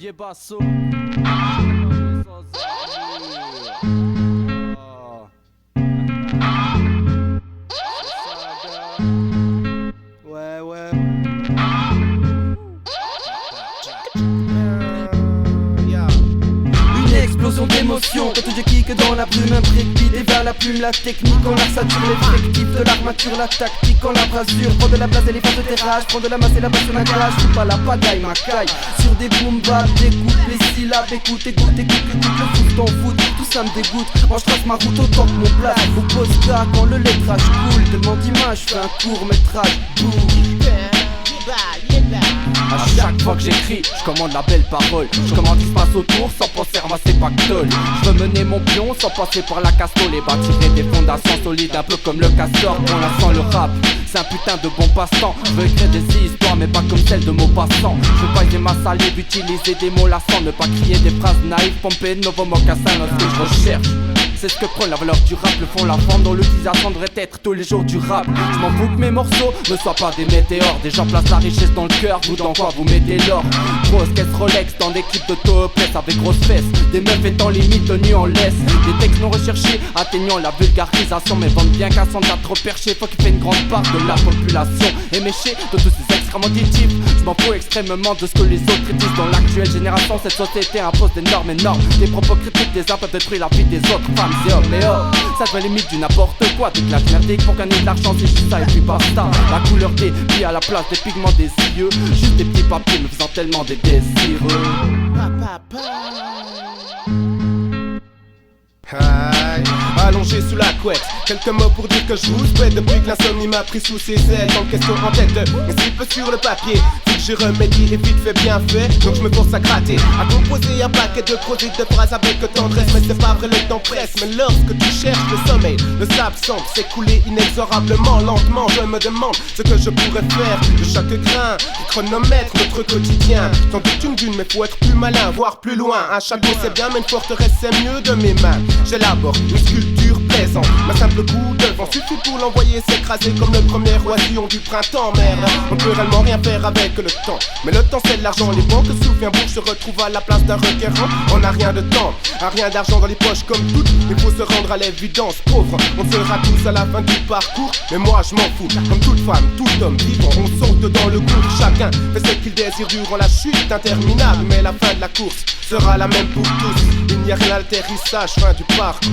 Didier Basso. Ouais, ouais. Une explosion d'émotions, quand je kick dans la brume, un break beat et vers la plume, la technique, on la sature, l'effectif de l'armature, la tactique, on la brasure, prends de la place et les phases de terrage, prends de la masse et la basse sur ma cage, suis pas la pagaille, ma caille, sur des boom bap, découpe les syllabes, écoute, le foot t'en fout, tout ça me dégoûte, moi je trace ma route autant que mon plat, au posta quand le lettrage coule, tellement d'images, fais un court métrage, boum. A chaque fois que j'écris, je commande la belle parole. Je commande ce qui se passe autour sans penser ramasser pactole. Je veux mener mon pion sans passer par la cassole et bâtir des fondations solides, un peu comme le castor. Pour l'instant le rap, c'est un putain de bon passe-temps. Je veux écrire des histoires mais pas comme celles de mots passants. Je veux pas aider ma salive, utiliser des mots lassants, ne pas crier des phrases naïves, pomper de nouveaux mocassins. Ce que je recherche, c'est ce que prend la valeur du rap, le fond, la forme dont l'utilisation devrait être tous les jours du rap. Je m'en fous que mes morceaux ne soient pas des météores. Des gens placent la richesse dans le cœur, vous dans quoi vous mettez l'or. Grosse caisse Rolex dans des clips de topless avec grosses fesses. Des meufs étant limite tenues en laisse. Des textes non recherchés atteignant la vulgarisation, mais vendent bien qu'à son trop perché. Faut qu'il fait une grande part de la population éméchée de tous ces extrêmes auditifs. Je m'en fous extrêmement de ce que les autres disent. Dans l'actuelle génération, cette société impose des normes énormes. Des propos critiques des uns peuvent détruire la vie des autres femmes. C'est homme et homme, ça devient limite du n'importe quoi. Des claques merdiques pour gagner de l'argent, c'est juste ça et puis basta. La couleur des pieds à la place des pigments des yeux. Juste des petits papiers me faisant tellement des désireux. Aïe, allongé sous la couette, quelques mots pour dire que je vous souhaite. Depuis que l'insomnie m'a pris sous ses ailes, tant de questions en tête, mais si peu sur le papier. Vu que j'ai remédié et vite fait bien fait, donc je me force à gratter, à composer un paquet de prosés de phrases avec tendresse. Mais c'est pas vrai, le temps presse, mais lorsque tu cherches le sommeil, le sable semble s'écouler inexorablement, lentement. Je me demande ce que je pourrais faire de chaque grain qui chronomètre notre quotidien. T'en doutes une dune, mais faut être plus malin, voire plus loin. Un château c'est bien, mais une forteresse c'est mieux de mes mains. J'élabore une sculpture plaisante, ma simple coup de vent suffit pour l'envoyer s'écraser comme le premier oisillon du printemps. Merde, on peut réellement rien faire avec le temps, mais le temps c'est de l'argent. Les banques souffrent, un bourg se retrouve à la place d'un requérant. On n'a rien de temps, rien d'argent dans les poches comme toutes. Il faut se rendre à l'évidence, pauvre. On sera tous à la fin du parcours, mais moi je m'en fous. Comme toute femme, tout homme vivant, on saute dans le gouffre. Chacun fait ce qu'il désire durant la chute interminable, mais la fin de la course sera la même pour tous. Il n'y a rien à l'atterrissage, fin du parcours.